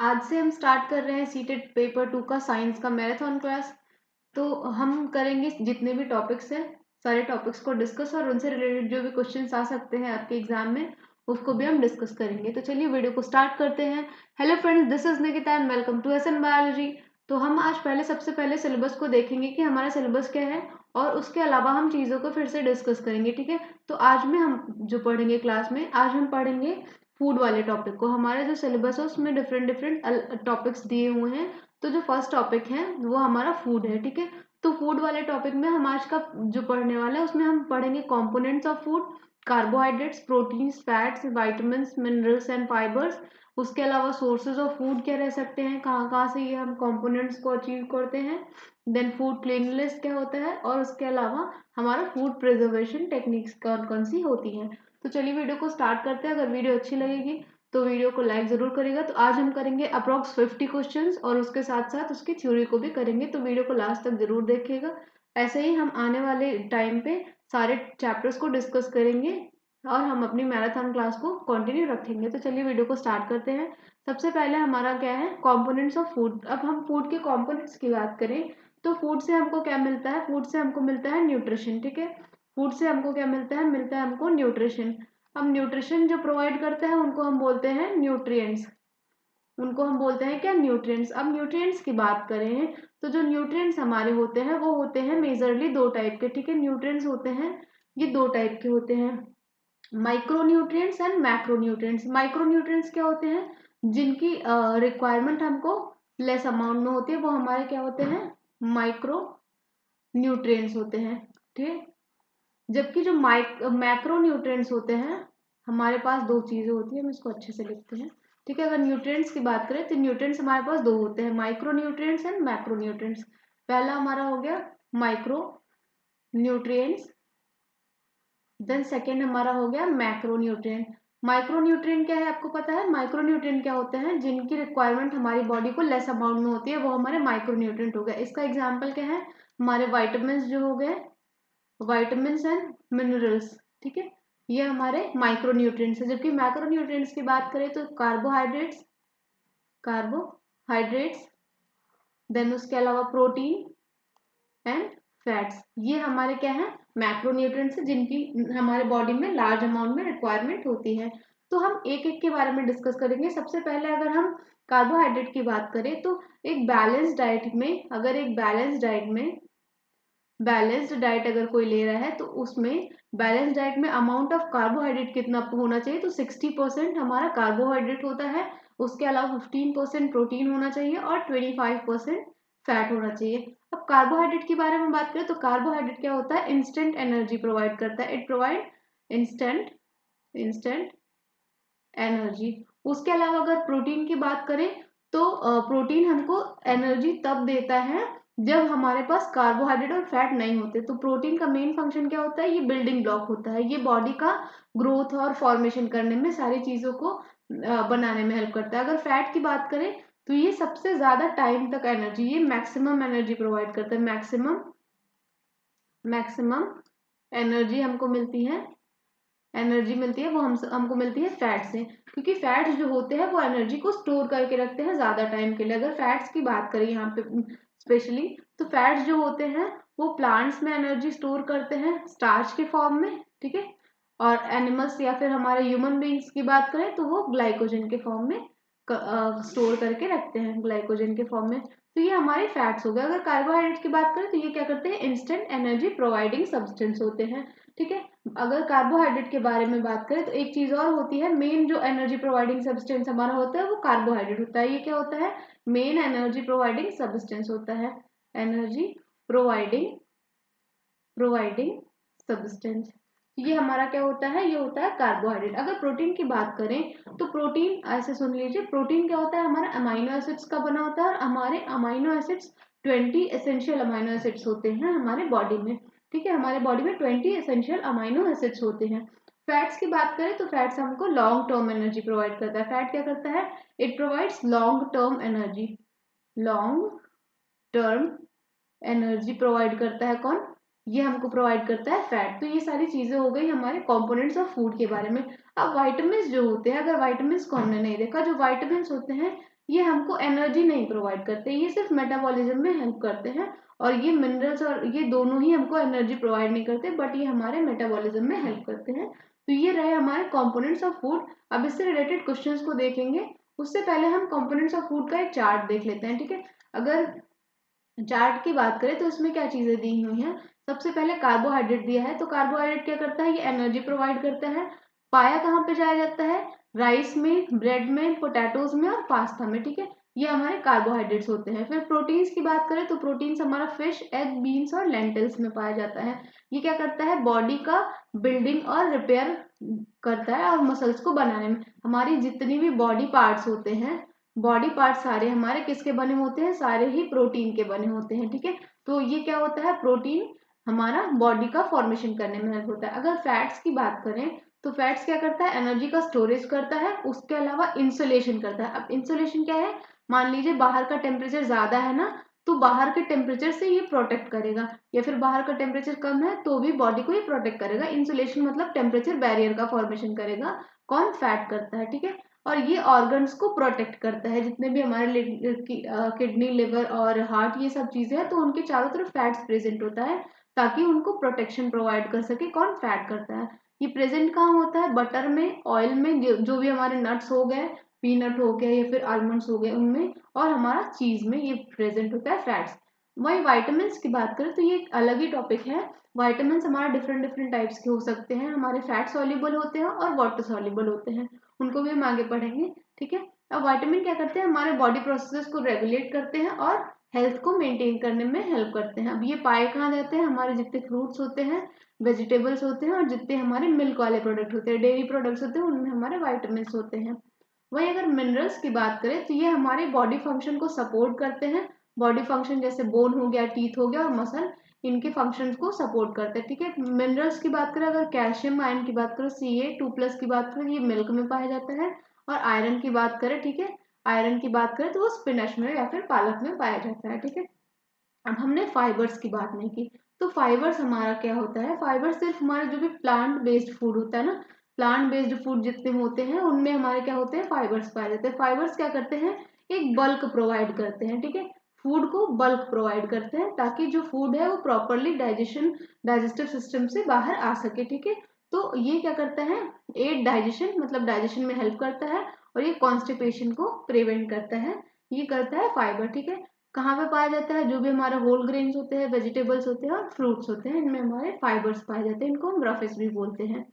आज से हम स्टार्ट कर रहे हैं सीटेट पेपर 2 का साइंस का मैराथन क्लास। तो हम करेंगे जितने भी टॉपिक्स हैं सारे टॉपिक्स को डिस्कस और उनसे रिलेटेड जो भी क्वेश्चंस आ सकते हैं आपके एग्जाम में उसको भी हम डिस्कस करेंगे। तो चलिए वीडियो को स्टार्ट करते हैं। Hello friends, this is Nikita and welcome to SN biology. तो हम आज सबसे पहले सिलेबस को देखेंगे कि हमारा सिलेबस क्या है और उसके अलावा हम चीज़ों को फिर से डिस्कस करेंगे। ठीक है, तो आज में हम जो पढ़ेंगे क्लास में, आज हम पढ़ेंगे फूड वाले टॉपिक को। हमारा जो सिलेबस है उसमें डिफरेंट डिफरेंट टॉपिक्स दिए हुए हैं। तो जो फर्स्ट टॉपिक है वो हमारा फूड है। ठीक है, तो फूड वाले टॉपिक में हम आज का जो पढ़ने वाला है उसमें हम पढ़ेंगे components of food, carbohydrates, proteins, fats, vitamins, minerals and fibres. उसके अलावा सोर्सेज ऑफ फूड क्या रह सकते हैं, कहाँ कहाँ से ये हम कंपोनेंट्स को अचीव करते हैं। देन फूड क्लीनलीनेस क्या होता है और उसके अलावा हमारा फूड प्रिजर्वेशन टेक्निक्स कौन कौन सी होती हैं। तो चलिए वीडियो को स्टार्ट करते हैं। अगर वीडियो अच्छी लगेगी तो वीडियो को लाइक जरूर करेगा। तो आज हम करेंगे अप्रॉक्स 50 क्वेश्चंस और उसके साथ साथ उसकी थ्योरी को भी करेंगे, तो वीडियो को लास्ट तक जरूर देखिएगा। ऐसे ही हम आने वाले टाइम पे सारे चैप्टर्स को डिस्कस करेंगे और हम अपनी मैराथन क्लास को कंटिन्यू रखेंगे। तो चलिए वीडियो को स्टार्ट करते हैं। सबसे पहले हमारा क्या है, कंपोनेंट्स ऑफ फूड। अब हम फूड के कंपोनेंट्स की बात करें तो फूड से हमको क्या मिलता है, फूड से हमको मिलता है न्यूट्रिशन। ठीक है, फूड से हमको क्या मिलता है हमको न्यूट्रिशन। अब न्यूट्रिशन जो प्रोवाइड करते हैं उनको हम बोलते हैं न्यूट्रिएंट्स। उनको हम बोलते हैं क्या, न्यूट्रिएंट्स। अब न्यूट्रिएंट्स की बात करें तो जो न्यूट्रिएंट्स हमारे होते हैं वो होते हैं मेजरली दो टाइप के। ठीक है, न्यूट्रिएंट्स होते हैं ये दो टाइप के होते हैं, micro nutrients and macro nutrients. Micro nutrients क्या होते हैं, जिनकी रिक्वायरमेंट हमको लेस अमाउंट में होती है, वो हमारे क्या होते हैं, माइक्रो न्यूट्रिएंट्स होते हैं। ठीक है, जबकि जो मैक्रो न्यूट्रिएंट्स होते हैं, हमारे पास दो चीजें होती है, हम इसको अच्छे से लिखते हैं। ठीक है, अगर न्यूट्रिएंट्स की बात करें तो न्यूट्रिएंट्स हमारे पास दो होते हैं, micro nutrients and macro nutrients. पहला हमारा हो गया माइक्रो न्यूट्रिएंट्स, देन सेकेंड हमारा हो गया मैक्रो न्यूट्रिएंट। माइक्रो न्यूट्रिएंट क्या है आपको पता है, माइक्रो न्यूट्रिएंट क्या होते हैं, जिनकी रिक्वायरमेंट हमारी बॉडी को लेस अमाउंट में होती है, वो हमारे माइक्रो न्यूट्रिएंट हो गए। इसका एग्जाम्पल क्या है, हमारे वाइटामिन जो हो गए, वाइटामिन एंड मिनरल्स। ठीक है, ये हमारे माइक्रो न्यूट्रिएंट्स है। जबकि मैक्रो न्यूट्रिएंट्स की बात करें तो कार्बोहाइड्रेट्स, कार्बोहाइड्रेट्स, देन उसके अलावा प्रोटीन एंड फैट्स, ये हमारे क्या है, मैक्रो न्यूट्रिएंट्स है, जिनकी हमारे बॉडी में लार्ज अमाउंट में रिक्वायरमेंट होती है। तो हम एक एक के बारे में डिस्कस करेंगे। सबसे पहले अगर हम कार्बोहाइड्रेट की बात करें तो एक बैलेंस डाइट में, अगर एक बैलेंस्ड डाइट अगर कोई ले रहा है तो उसमें बैलेंस डाइट में अमाउंट ऑफ कार्बोहाइड्रेट कितना होना चाहिए, तो 60% हमारा कार्बोहाइड्रेट होता है, उसके अलावा 15% प्रोटीन होना चाहिए और 25% फैट होना चाहिए। अब कार्बोहाइड्रेट के बारे में बात करें तो कार्बोहाइड्रेट क्या होता है, इंस्टेंट एनर्जी प्रोवाइड करता है, इट प्रोवाइड इंस्टेंट एनर्जी। उसके अलावा अगर प्रोटीन की बात करें तो प्रोटीन हमको एनर्जी तब देता है जब हमारे पास कार्बोहाइड्रेट और फैट नहीं होते। तो प्रोटीन का मेन फंक्शन क्या होता है, ये बिल्डिंग ब्लॉक होता है, ये बॉडी का ग्रोथ और फॉर्मेशन करने में, सारी चीजों को बनाने में हेल्प करता है। अगर फैट की बात करें तो ये सबसे ज्यादा टाइम तक एनर्जी, ये मैक्सिमम एनर्जी प्रोवाइड करता है, मैक्सिमम एनर्जी हमको मिलती है, वो हमको मिलती है फैट से। क्योंकि फैट्स जो होते हैं वो एनर्जी को स्टोर करके रखते हैं ज्यादा टाइम के लिए। अगर फैट्स की बात करें यहाँ पे स्पेशली, तो फैट्स जो होते हैं वो प्लांट्स में एनर्जी स्टोर करते हैं स्टार्च के फॉर्म में। ठीक है, और एनिमल्स या फिर हमारे ह्यूमन बींग्स की बात करें तो वो ग्लाइकोजन के फॉर्म में स्टोर करके रखते हैं, ग्लाइकोजन के फॉर्म में। तो ये हमारे फैट्स हो गए। अगर कार्बोहाइड्रेट की बात करें तो ये क्या करते हैं, इंस्टेंट एनर्जी प्रोवाइडिंग सब्सटेंस होते हैं। ठीक है, अगर कार्बोहाइड्रेट के बारे में बात करें तो एक चीज और होती है, मेन जो एनर्जी प्रोवाइडिंग सब्सटेंस हमारा होता है वो कार्बोहाइड्रेट होता है। ये क्या होता है, मेन एनर्जी प्रोवाइडिंग सब्सटेंस होता है, एनर्जी प्रोवाइडिंग प्रोवाइडिंग सब्सटेंस। ये हमारा क्या होता है, ये होता है कार्बोहाइड्रेट। अगर प्रोटीन की बात करें तो प्रोटीन ऐसे सुन लीजिए, प्रोटीन क्या होता है, हमारा अमाइनो एसिड्स का बना होता है और हमारे amino acids 20 essential amino acids होते हैं हमारे बॉडी में। ठीक है, हमारे बॉडी में 20 एसेंशियल अमाइनो एसिड्स होते हैं। फैट्स की बात करें तो फैट्स हमको लॉन्ग टर्म एनर्जी प्रोवाइड करता है। फैट क्या करता है, it provides long term energy, long term energy provide करता है कौन, ये हमको प्रोवाइड करता है फैट। तो ये सारी चीजें हो गई हमारे कंपोनेंट्स ऑफ फूड के बारे में। अब वाइटामिन जो होते हैं, अगर वाइटामिन को हमने नहीं देखा, जो वाइटामिन होते हैं ये हमको एनर्जी नहीं प्रोवाइड करते, ये सिर्फ मेटाबॉलिज्म में हेल्प करते हैं। और ये मिनरल्स और ये दोनों ही हमको एनर्जी प्रोवाइड नहीं करते, बट ये हमारे मेटाबॉलिज्म में हेल्प करते हैं। तो ये रहे हमारे कंपोनेंट्स ऑफ फूड। अब इससे रिलेटेड क्वेश्चंस को देखेंगे, उससे पहले हम कंपोनेंट्स ऑफ फूड का एक चार्ट देख लेते हैं, ठीक है। अगर चार्ट की बात करें तो इसमें क्या चीजें दी हुई हैं। सबसे पहले कार्बोहाइड्रेट दिया है, तो कार्बोहाइड्रेट क्या करता है, ये एनर्जी प्रोवाइड करता है। पाया कहाँ पे जाया जाता है, राइस में, ब्रेड में, पोटैटोज में और पास्ता में, ठीक है। ये हमारे कार्बोहाइड्रेट्स होते हैं। फिर प्रोटीन्स की बात करें तो प्रोटीन्स हमारा फिश, एग, बीन्स और लेंटिल्स में पाया जाता है। ये क्या करता है, बॉडी का बिल्डिंग और रिपेयर करता है और मसल्स को बनाने में। हमारी जितनी भी बॉडी पार्ट्स होते हैं, बॉडी पार्ट सारे हमारे किसके बने होते हैं, सारे ही प्रोटीन के बने होते हैं, ठीक है। तो ये क्या होता है, प्रोटीन हमारा बॉडी का फॉर्मेशन करने में हेल्प होता है। अगर फैट्स की बात करें तो फैट्स क्या करता है, एनर्जी का स्टोरेज करता है, उसके अलावा इंसुलेशन करता है। अब इंसुलेशन क्या है, मान लीजिए बाहर का टेम्परेचर ज्यादा है ना, तो बाहर के टेम्परेचर से ये प्रोटेक्ट करेगा, या फिर बाहर का टेम्परेचर कम है तो भी बॉडी को ये प्रोटेक्ट करेगा। इंसुलेशन मतलब टेम्परेचर बैरियर का फॉर्मेशन करेगा, कौन, फैट करता है, ठीक है। और ये ऑर्गन्स को प्रोटेक्ट करता है, जितने भी हमारे किडनी, लिवर और हार्ट, ये सब चीजें हैं, तो उनके चारों तरफ फैट्स प्रेजेंट होता है ताकि उनको प्रोटेक्शन प्रोवाइड कर सके, कौन, फैट करता है। ये प्रेजेंट कहाँ होता है, बटर में, ऑयल में, जो भी हमारे नट्स हो गए, पीनट हो गया या फिर आलमंड्स हो गए उनमें, और हमारा चीज में ये प्रेजेंट होता है फैट्स। वही वाइटामिन की बात करें तो ये एक अलग ही टॉपिक है। वाइटामिन हमारे डिफरेंट डिफरेंट टाइप्स के हो सकते हैं, हमारे फैट सॉल्युबल होते हैं और वाटर सॉल्युबल होते हैं, उनको भी हम आगे पढ़ेंगे, ठीक है। अब विटामिन क्या करते हैं, हमारे बॉडी प्रोसेसेस को रेगुलेट करते हैं और हेल्थ को मेंटेन करने में हेल्प करते हैं। अब ये पाए कहाँ जाते हैं, हमारे जितने फ्रूट्स होते हैं, वेजिटेबल्स होते हैं और जितने हमारे मिल्क वाले प्रोडक्ट होते हैं, डेयरी प्रोडक्ट्स होते हैं, उनमें हमारे वाइटामिन होते हैं। वही अगर मिनरल्स की बात करें तो ये हमारे बॉडी फंक्शन को सपोर्ट करते हैं। बॉडी फंक्शन जैसे बोन हो गया, टीथ हो गया और मसल, इनके फंक्शंस को सपोर्ट करते हैं, ठीक है। मिनरल्स की बात करें, अगर कैल्शियम आयन की बात करें, Ca2+ की बात करें, ये मिल्क में पाया जाता है। और आयरन की बात करें, ठीक है, आयरन की बात करें तो वो स्पिनच में या फिर पालक में पाया जाता है, ठीक है। अब हमने फाइबर्स की बात नहीं की, तो फाइबर्स हमारा क्या होता है, फाइबर सिर्फ हमारे जो भी प्लांट बेस्ड फूड होता है ना, प्लांट बेस्ड फूड जितने होते हैं उनमें हमारे क्या होते हैं, फाइबर्स पाए जाते हैं। फाइबर्स क्या करते हैं, एक बल्क प्रोवाइड करते हैं, ठीक है, फूड को बल्क प्रोवाइड करते हैं ताकि जो फूड है वो प्रॉपरली डाइजेस्टिव सिस्टम से बाहर आ सके, ठीक है। तो ये क्या करता है, एड डाइजेशन, मतलब डाइजेशन में हेल्प करता है, और ये कॉन्स्टिपेशन को प्रिवेंट करता है, ये करता है फाइबर, ठीक है। कहाँ पे पाया जाता है, जो भी हमारे होल ग्रेन्स होते हैं, वेजिटेबल्स होते हैं और फ्रूट्स होते हैं, इनमें हमारे फाइबर्स पाए जाते हैं, इनको हम रफेज भी बोलते हैं।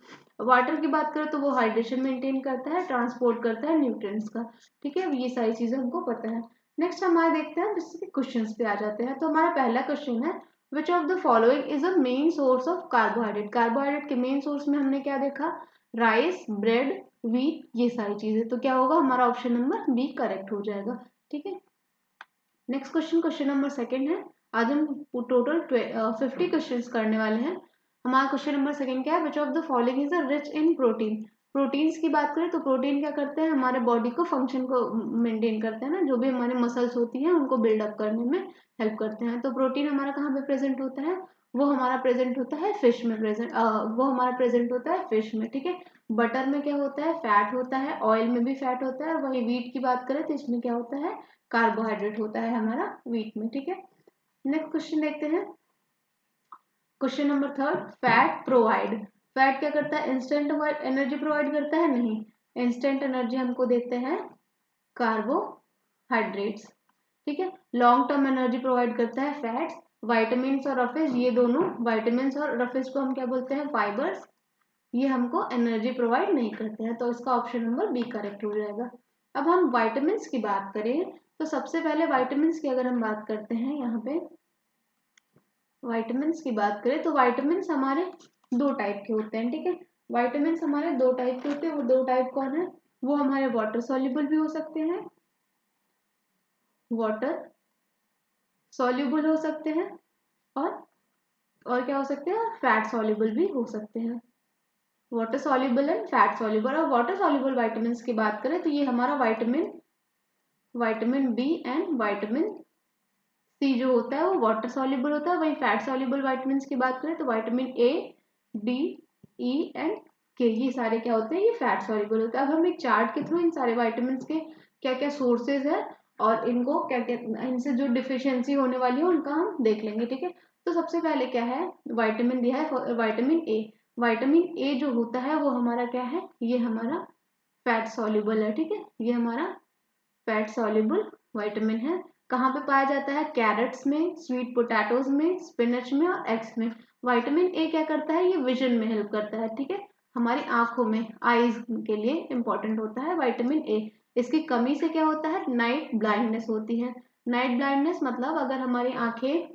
वाटर की बात करें तो वो हाइड्रेशन मेंटेन करता है, ट्रांसपोर्ट करता है न्यूट्रिएंट्स का, ठीक है। ये सारी चीजें हमको पता है। नेक्स्ट हमारे देखते हैं जिससे क्वेश्चन पे आ जाते हैं। तो हमारा पहला क्वेश्चन है, विच of the following is a main source of carbohydrate. Carbohydrate के मेन सोर्स में हमने क्या देखा, राइस, ब्रेड, व्हीट, ये सारी चीजें। तो क्या होगा, हमारा ऑप्शन नंबर बी करेक्ट हो जाएगा, ठीक है। Next question, question number second है। आज हम टोटल 50 क्वेश्चंस करने वाले हैं। हमारा क्वेश्चन नंबर सेकंड क्या है, विच of the following is rich in protein. Proteins की बात करें तो प्रोटीन क्या करते हैं, हमारे बॉडी को फंक्शन को मेंटेन करते हैं ना, जो भी हमारे मसल्स होती हैं उनको बिल्डअप करने में हेल्प करते हैं। तो प्रोटीन हमारा कहाँ पे प्रेजेंट होता है, वो हमारा प्रेजेंट होता है फिश में, वो हमारा प्रेजेंट होता है फिश में, ठीक है। बटर में क्या होता है, फैट होता है, ऑयल में भी फैट होता है, और वही व्हीट की बात करें तो इसमें क्या होता है, कार्बोहाइड्रेट होता है हमारा व्हीट में, ठीक है। नेक्स्ट क्वेश्चन देखते हैं, question number third, fat provide. Fat क्या करता है, इंस्टेंट एनर्जी प्रोवाइड करता है, नहीं, इंस्टेंट एनर्जी हमको देते हैं कार्बोहाइड्रेट्स, ठीक है। लॉन्ग टर्म एनर्जी प्रोवाइड करता है फैट्स। वाइटामिन और रफेज, ये दोनों वाइटामिन और रफेज को हम क्या बोलते हैं, फाइबर्स, ये हमको एनर्जी प्रोवाइड नहीं करते हैं, तो इसका ऑप्शन नंबर बी करेक्ट हो जाएगा। अब हम वाइटामिन की बात करें तो सबसे पहले वाइटामिन की अगर हम बात करते हैं, यहाँ पे वाइटामिन की बात करें तो वाइटामिन हमारे दो टाइप के होते हैं, ठीक है। वाइटामिन हमारे दो टाइप के होते हैं, वो दो टाइप कौन है, वो हमारे वाटर सॉल्युबल भी हो सकते हैं, वाटर सॉल्युबल हो सकते हैं, और क्या हो सकते हैं, फैट सॉल्युबल भी हो सकते हैं। Water soluble and fat soluble. और वाटर सॉल्युबल वाइटामिन की बात करें तो ये हमारा vitamin B and vitamin C जो होता है वो वाटर सॉल्युबल होता है। वही फैट सॉल्युबल वाइटामिन की बात करें तो vitamin A, D, E and के, ये सारे क्या होते हैं, ये फैट सॉल्युबल होते हैं। अब हम एक चार्ट के थ्रू इन सारे वाइटामिन के क्या क्या सोर्सेज है और इनको क्या क्या, इनसे जो डिफिशियंसी होने वाली है उनका हम देख लेंगे, ठीक है। तो सबसे पहले क्या है, विटामिन दिया है, विटामिन ए। विटामिन ए जो होता है वो हमारा क्या है, ये हमारा फैट सॉल्युबल है, ठीक है। ये हमारा फैट सॉल्युबल विटामिन है। कहाँ पे पाया जाता है, कैरेट्स में, स्वीट पोटैटोज में, स्पिनच में और एग्स में। विटामिन ए क्या करता है, ये विजन में हेल्प करता है, ठीक है। हमारी आंखों में, आईज के लिए इंपॉर्टेंट होता है विटामिन ए। इसकी कमी से क्या होता है, नाइट ब्लाइंडनेस होती है। नाइट ब्लाइंडनेस मतलब अगर हमारी आंखें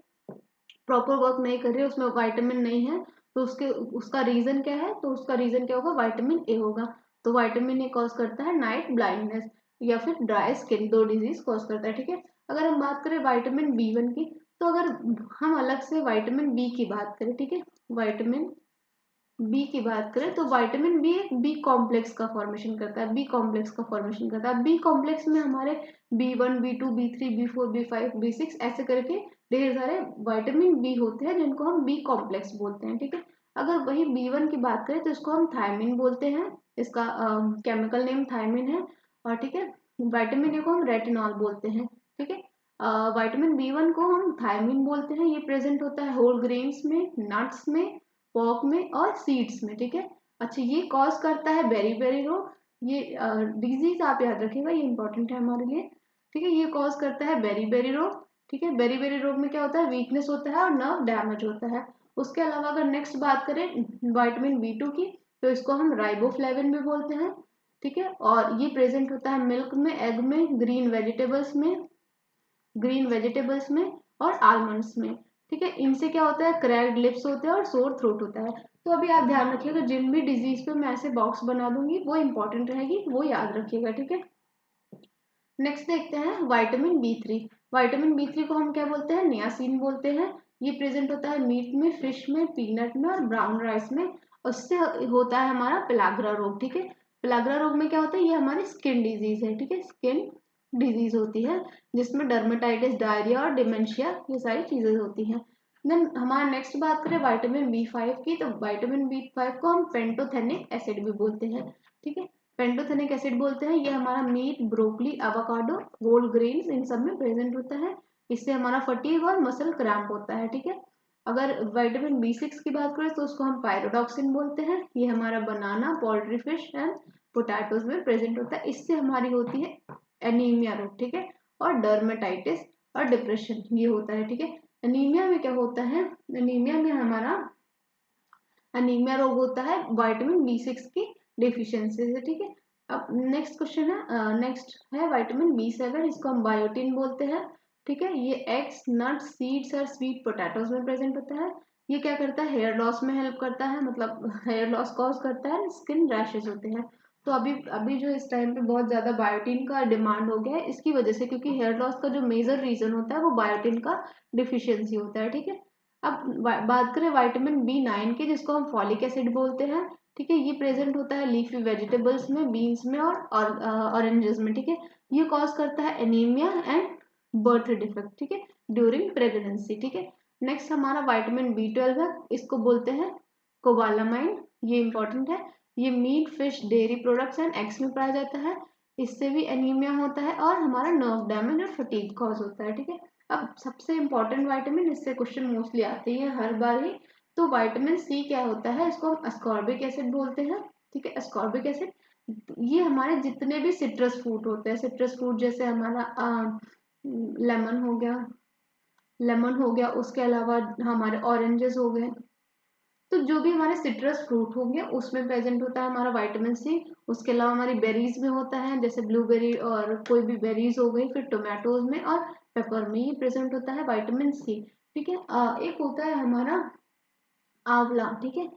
प्रॉपर वर्क नहीं कर रही है, उसमें विटामिन नहीं है, तो उसका रीजन क्या है, तो उसका रीजन क्या होगा, विटामिन ए होगा। तो विटामिन ए कॉज करता है नाइट ब्लाइंडनेस या फिर ड्राई स्किन, दो डिजीज कॉज करता है, ठीक है। अगर हम बात करें विटामिन बी1 की, तो अगर हम अलग से विटामिन बी की बात करें, ठीक है, विटामिन बी की बात करें, तो विटामिन बी एक बी कॉम्प्लेक्स का फॉर्मेशन करता है, बी कॉम्प्लेक्स का फॉर्मेशन करता है। बी कॉम्प्लेक्स में हमारे B1, बी2, B3, B4, B5, B6 ऐसे करके ढेर सारे विटामिन बी होते हैं जिनको हम बी कॉम्प्लेक्स बोलते हैं, ठीक है। अगर वही बी1 की बात करें तो इसको हम थायमिन बोलते हैं, इसका केमिकल नेम थायमिन है। और ठीक है, विटामिन ए को हम रेटिनॉल बोलते हैं, ठीक है। विटामिन बी1 को हम थायमिन बोलते हैं, ये प्रेजेंट होता है होल ग्रेन्स में, नट्स में, पोर्क में और सीड्स में, ठीक है। अच्छा, ये कॉज करता है बेरी रोग, ये डिजीज आप याद रखिएगा, ये इंपॉर्टेंट है हमारे लिए, ठीक है। ये कॉज करता है बेरी रोग, ठीक है। बेरी रोग में क्या होता है, वीकनेस होता है और नर्व डैमेज होता है। उसके अलावा अगर नेक्स्ट बात करें विटामिन बी2 की, तो इसको हम राइबोफ्लेविन भी बोलते हैं, ठीक है। और ये प्रेजेंट होता है मिल्क में, एग में, ग्रीन वेजिटेबल्स में और आलमंड्स में, ठीक है। इनसे क्या होता है, क्रैक्ड लिप्स होते हैं और सोर थ्रोट होता है। तो अभी आप ध्यान रखिएगा, जिन भी डिजीज पे मैं ऐसे बॉक्स बना दूंगी वो इंपॉर्टेंट रहेगी, वो याद रखिएगा, ठीक है। नेक्स्ट देखते हैं विटामिन बी3। विटामिन बी3 को हम क्या बोलते हैं, नियासिन बोलते हैं। ये प्रेजेंट होता है मीट में, फिश में, पीनट में और ब्राउन राइस में। उससे होता है हमारा पेलाग्रा रोग, ठीक है। पेलाग्रा रोग में क्या होता है, ये हमारी स्किन डिजीज है, ठीक है, स्किन डिजीज होती है जिसमें डर्मेटाइटिस, डायरिया और डिमेंशिया ये सारी चीजें होती हैं। देन हमारा नेक्स्ट बात करें विटामिन बी5 की, तो विटामिन बी5 को हम पेंटोथेनिक एसिड भी बोलते हैं, ठीक है। पेंटोथेनिक एसिड बोलते हैं, ये हमारा meat, broccoli, avocado, whole grains इन सब में प्रेजेंट होता है। इससे हमारा फटीग और मसल क्रैम्प होता है, ठीक है। अगर विटामिन बी6 की बात करें तो उसको हम पायरोडॉक्सिन बोलते हैं। ये हमारा बनाना, पोल्ट्री, फिश एंड पोटैटोज में प्रेजेंट होता है। इससे हमारी होती है एनीमिया रोग, ठीक है, और डर्मेटाइटिस और डिप्रेशन ये होता है, ठीक है। एनीमिया में क्या होता है, एनीमिया में हमारा अनीमिया रोग होता है विटामिन बी6 की डिफिशियंसी से, ठीक है। अब नेक्स्ट क्वेश्चन है, नेक्स्ट है विटामिन बी7, इसको हम बायोटिन बोलते हैं, ठीक है। ये एग्स, नट्स, सीड्स और स्वीट पोटैटोज में प्रेजेंट होता है। ये क्या करता है, हेयर लॉस में हेल्प करता है, मतलब हेयर लॉस कॉज करता है, स्किन रैशेज होते हैं। तो अभी अभी जो इस टाइम पे बहुत ज्यादा बायोटिन का डिमांड हो गया है इसकी वजह से, क्योंकि हेयर लॉस का जो मेजर रीजन होता है वो बायोटिन का डिफिशियंसी होता है, ठीक है। अब बात करें विटामिन बी9 की, जिसको हम फॉलिक एसिड बोलते हैं, ठीक है। ये प्रेजेंट होता है लीफी वेजिटेबल्स में, बीन्स में और ऑरेंजेस में, ठीक है। ये कॉज करता है एनीमिया एंड बर्थ डिफेक्ट, ठीक है, ड्यूरिंग प्रेगनेंसी, ठीक है। नेक्स्ट हमारा विटामिन बी12 है, इसको बोलते हैं कोबालामाइन, ये इंपॉर्टेंट है। ये meat, fish, dairy products and eggs में पाया जाता है। इससे भी एनीमिया होता है और हमारा नर्व डैमेज और फटीग कॉज होता है, ठीक है। अब सबसे इंपॉर्टेंट विटामिन, इससे क्वेश्चन मोस्टली आते हैं हर बार ही, तो विटामिन सी क्या होता है, इसको हम अस्कॉर्बिक एसिड बोलते हैं, ठीक है। अस्कॉर्बिक एसिड ये हमारे जितने भी सिट्रस फ्रूट होते हैं, सिट्रस फ्रूट जैसे हमारा लेमन हो गया, उसके अलावा हमारे ऑरेंजेस हो गए, तो जो भी हमारे सिट्रस फ्रूट होंगे उसमें प्रेजेंट होता है हमारा विटामिन सी। उसके अलावा हमारी बेरीज में होता है, जैसे ब्लूबेरी और कोई भी बेरीज हो गई, फिर टोमेटोज में और पेपर में ये प्रेजेंट होता है विटामिन सी, ठीक है। एक होता है हमारा आंवला, ठीक है,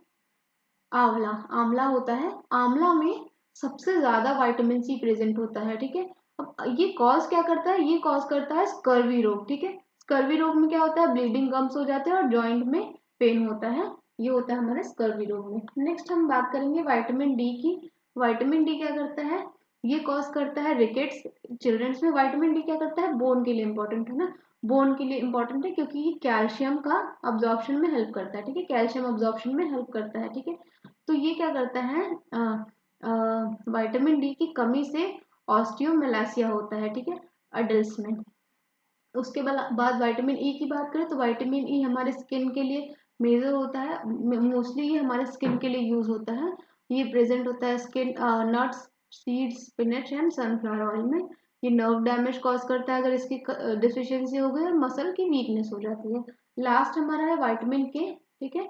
आंवला, आंवला होता है, आंवला में सबसे ज्यादा विटामिन सी प्रेजेंट होता है, ठीक है। अब ये कॉज क्या करता है, ये कॉज करता है स्कर्वी रोग, ठीक है। स्कर्वी रोग में क्या होता है, ब्लीडिंग गम्स हो जाते हैं और जॉइंट में पेन होता है, ये होता है हमारे स्कर्वी रोग में। नेक्स्ट हम बात करेंगे विटामिन डी की। विटामिन डी क्या करता है, ये कॉज करता है रिकेट्स चिल्ड्रंस में। विटामिन डी क्या करता है, बोन के लिए इंपॉर्टेंट है ना, बोन के लिए इंपॉर्टेंट है क्योंकि ये कैल्शियम का अब्जॉर्प्शन में हेल्प करता है, ठीक है, कैल्शियम अब्जॉर्प्शन में हेल्प करता है, ठीक है। तो ये क्या करता है, विटामिन डी की कमी से ऑस्टियोमेलासिया होता है, ठीक है, अडल्ट में। उसके बाद विटामिन ई की बात करें तो विटामिन ई हमारे स्किन के लिए मेजर होता है, मोस्टली ये हमारे स्किन के लिए यूज होता है। ये प्रेजेंट होता है skin nuts, seeds, spinach and sunflower oil में। ये नर्व डैमेज कॉज करता है अगर इसकी डिफिशियंसी हो गई, और मसल की वीकनेस हो जाती है। लास्ट हमारा है विटामिन के, ठीक है,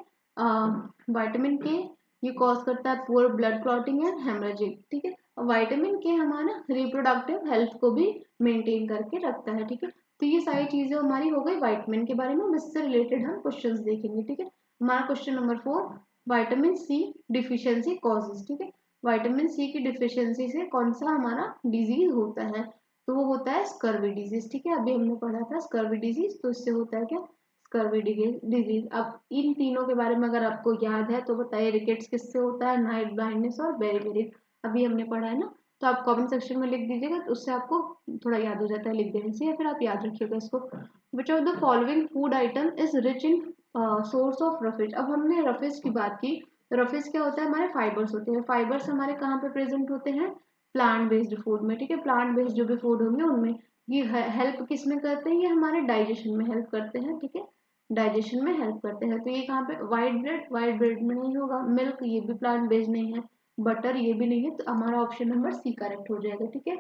विटामिन के ये कॉज करता है poor blood clotting and haemorrhagic, ठीक है। और विटामिन के हमारा रिप्रोडक्टिव हेल्थ को भी मेंटेन करके रखता है, ठीक है। तो ये सारी चीजें हमारी हो गई विटामिन के बारे में। इससे रिलेटेड हम क्वेश्चंस देखेंगे, ठीक है। हमारा question number 4, vitamin C deficiency causes, ठीक है। विटामिन सी की डिफिशियंसी से कौन सा हमारा डिजीज होता है, तो वो होता है स्कर्वी डिजीज, ठीक है। अभी हमने पढ़ा था स्कर्वी डिजीज, तो इससे होता है क्या, स्कर्वी डिजीज। अब इन तीनों के बारे में अगर आपको याद है तो बताइए, रिकेट्स किससे होता है, नाइट ब्लाइंडनेस और बेरीबेरी, अभी हमने पढ़ा है ना। तो आप कमेंट सेक्शन में लिख दीजिएगा, तो उससे आपको थोड़ा याद हो जाता है लिख देने से, या फिर आप याद रखिएगा इसको। विच of the following food item is rich in source of roughage. अब हमने रफेज की बात की, रफेज क्या होता है, हमारे फाइबर्स होते हैं। फाइबर्स हमारे कहाँ पे प्रेजेंट होते हैं, प्लांट बेस्ड फूड में, ठीक है। प्लांट बेस्ड जो भी फूड होंगे उनमें ये हेल्प किस में करते हैं, ये हमारे डाइजेशन में हेल्प करते हैं, ठीक है, डाइजेशन में हेल्प करते हैं। तो ये कहाँ पे, व्हाइट ब्रेड में नहीं होगा, मिल्क ये भी प्लांट बेस्ड नहीं है, बटर ये भी नहीं है, तो हमारा ऑप्शन नंबर सी करेक्ट हो जाएगा, ठीक है।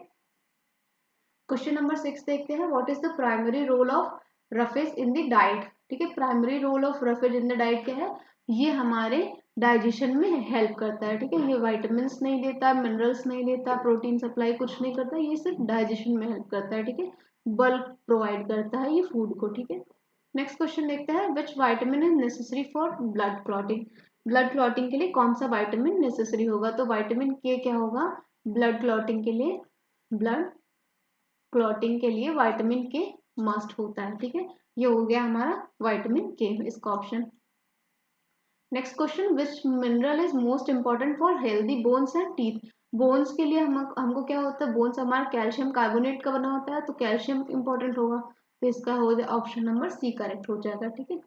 क्वेश्चन नंबर 6 देखते हैं, what is the primary role of roughage in the diet, ठीक है। Primary role of roughage in the diet क्या है, ये हमारे डाइजेशन में हेल्प करता है, ठीक है। ये विटामिन नहीं देता, मिनरल्स नहीं देता, प्रोटीन सप्लाई कुछ नहीं करता, ये सिर्फ डाइजेशन में हेल्प करता है, ठीक है, बल्क प्रोवाइड करता है ये फूड को, ठीक है। नेक्स्ट क्वेश्चन देखते हैं, which vitamin is necessary for blood clotting. Blood clotting के लिए कौन सा विटामिन नेसेसरी होगा, तो विटामिन के क्या होगा, ब्लड क्लॉटिंग के लिए, ब्लड क्लॉटिंग के लिए विटामिन के मस्ट होता है, ठीक है। ये हो गया हमारा विटामिन के, इसका option. Next question, which mineral is most important for healthy bones and teeth. Bones के लिए हमको क्या होता है, बोन्स हमारा कैल्शियम कार्बोनेट का बना होता है, तो कैल्शियम इंपॉर्टेंट होगा, तो इसका हो जाए ऑप्शन नंबर सी करेक्ट हो जाएगा, ठीक है।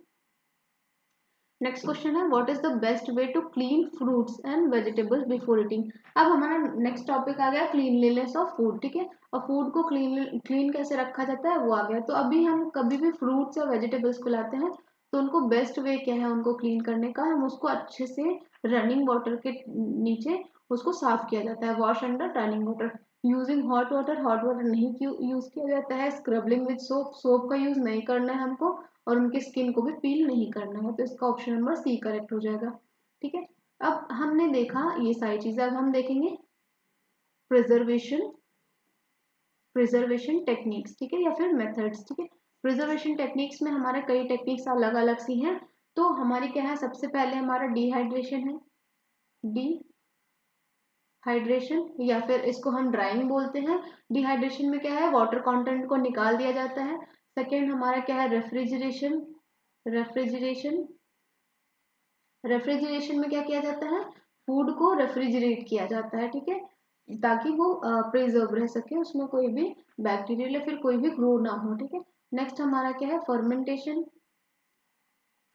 नेक्स्ट क्वेश्चन है, what is the best way to clean fruits and vegetables before eating. अब हमारा नेक्स्ट टॉपिक आ गया क्लीनलीनेस ऑफ फूड, ठीक है। और फूड को क्लीन कैसे रखा जाता है वो आ गया। तो अभी हम कभी भी फ्रूट्स या वेजिटेबल्स को लाते हैं तो उनको बेस्ट वे क्या है उनको क्लीन करने का, हम उसको अच्छे से रनिंग वाटर के नीचे उसको साफ किया जाता है, wash under running water, using hot water नहीं यूज किया जाता है, स्क्रबिंग विद सोप का यूज नहीं करना है हमको, और उनकी स्किन को भी पील नहीं करना है, तो इसका ऑप्शन नंबर सी करेक्ट हो जाएगा, ठीक है। अब हमने देखा ये सारी चीजें, अब हम देखेंगे प्रिजर्वेशन प्रिजर्वेशन टेक्निक्स, ठीक है, या फिर मेथड्स, ठीक है। प्रिजर्वेशन टेक्निक्स में हमारे कई टेक्निक्स अलग अलग सी हैं। तो हमारी क्या है, सबसे पहले हमारा डिहाइड्रेशन है, डिहाइड्रेशन, या फिर इसको हम ड्राइंग बोलते हैं। डिहाइड्रेशन में क्या है, वाटर कंटेंट को निकाल दिया जाता है। सेकेंड हमारा क्या है, रेफ्रिजरेशन रेफ्रिजरेशन रेफ्रिजरेशन में क्या किया जाता है, फूड को रेफ्रिजरेट किया जाता है, ठीक है, ताकि वो प्रिजर्व रह सके, उसमें कोई भी बैक्टीरिया या फिर कोई भी ग्रो ना हो, ठीक है। नेक्स्ट हमारा क्या है, फर्मेंटेशन।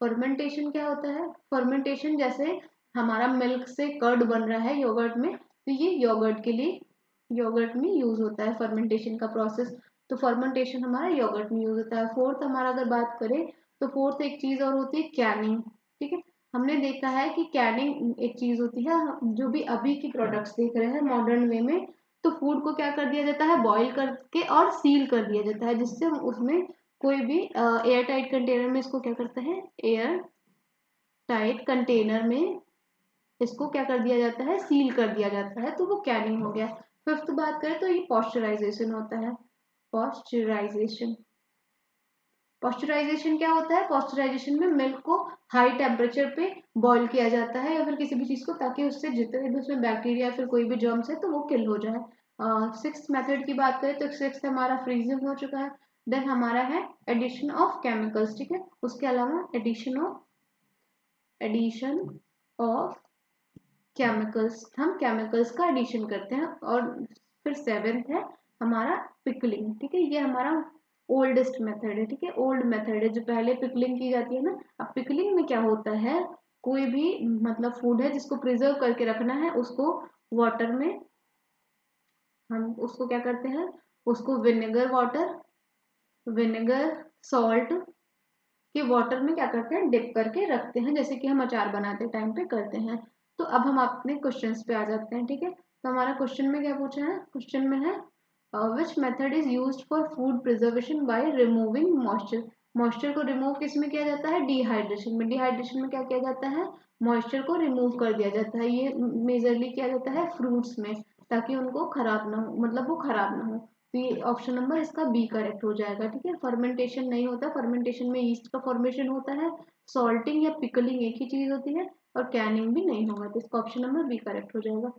फर्मेंटेशन क्या होता है, फर्मेंटेशन जैसे हमारा मिल्क से कर्ड बन रहा है योगर्ट में, तो ये योगर्ट के लिए योगर्ट में यूज होता है फर्मेंटेशन का प्रोसेस। तो फर्मेंटेशन हमारा योगर्ट में यूज होता है। फोर्थ हमारा अगर बात करें तो फोर्थ एक चीज और होती है कैनिंग, ठीक है। हमने देखा है कि कैनिंग एक चीज होती है, जो भी अभी की प्रोडक्ट्स देख रहे हैं मॉडर्न वे में, तो फूड को क्या कर दिया जाता है, बॉईल करके और सील कर दिया जाता है, जिससे उसमें कोई भी एयर टाइट कंटेनर में इसको क्या करता है, एयर टाइट कंटेनर में इसको क्या कर दिया जाता है, सील कर दिया जाता है, तो वो कैनिंग हो गया। फिफ्थ बात करें तो ये पॉस्चराइजेशन होता है, पॉस्चराइजेशन। पॉस्चराइजेशन क्या होता है, पॉस्चराइजेशन में मिल्क को हाई टेम्परेचर पे बॉईल किया जाता है, या फिर किसी भी चीज को, ताकि उससे जितने भी उसमें बैक्टीरिया फिर कोई भी जर्म्स है तो वो किल हो जाए। सिक्स मेथड की बात करें तो सिक्स हमारा फ्रीजिंग हो चुका है। देन हमारा है एडिशन ऑफ केमिकल्स, ठीक है। उसके अलावा एडिशन ऑफ केमिकल्स, हम केमिकल्स का एडिशन करते हैं। और फिर सेवेंथ है हमारा पिकलिंग, ठीक है। ये हमारा ओल्डेस्ट मेथड है, ठीक है, ओल्ड मेथड है, जो पहले पिकलिंग की जाती है ना। अब पिकलिंग में क्या होता है, कोई भी मतलब फूड है जिसको प्रिजर्व करके रखना है, उसको वाटर में हम उसको क्या करते हैं, उसको विनेगर वाटर, विनेगर सॉल्ट कि वाटर में क्या करते हैं, डिप करके रखते हैं, जैसे कि हम अचार बनाते टाइम पे करते हैं। तो अब हम अपने क्वेश्चंस पे आ जाते हैं। ठीक है, तो हमारा क्वेश्चन में क्या पूछा है, क्वेश्चन में है which method is used for food preservation by removing moisture. Moisture को रिमूव किस में किया जाता है, डिहाइड्रेशन में। डिहाइड्रेशन में क्या किया जाता है, मॉइस्चर को रिमूव कर दिया जाता है। ये मेजरली किया जाता है फ्रूट्स में, ताकि उनको खराब ना हो, मतलब वो खराब ना हो। तो ये ऑप्शन नंबर इसका बी करेक्ट हो जाएगा। ठीक है, फर्मेंटेशन नहीं होता, फर्मेंटेशन में यीस्ट का फॉर्मेशन होता है, सॉल्टिंग या पिकलिंग एक ही चीज होती है, और कैनिंग भी नहीं होगा। तो इसका ऑप्शन नंबर बी करेक्ट हो जाएगा।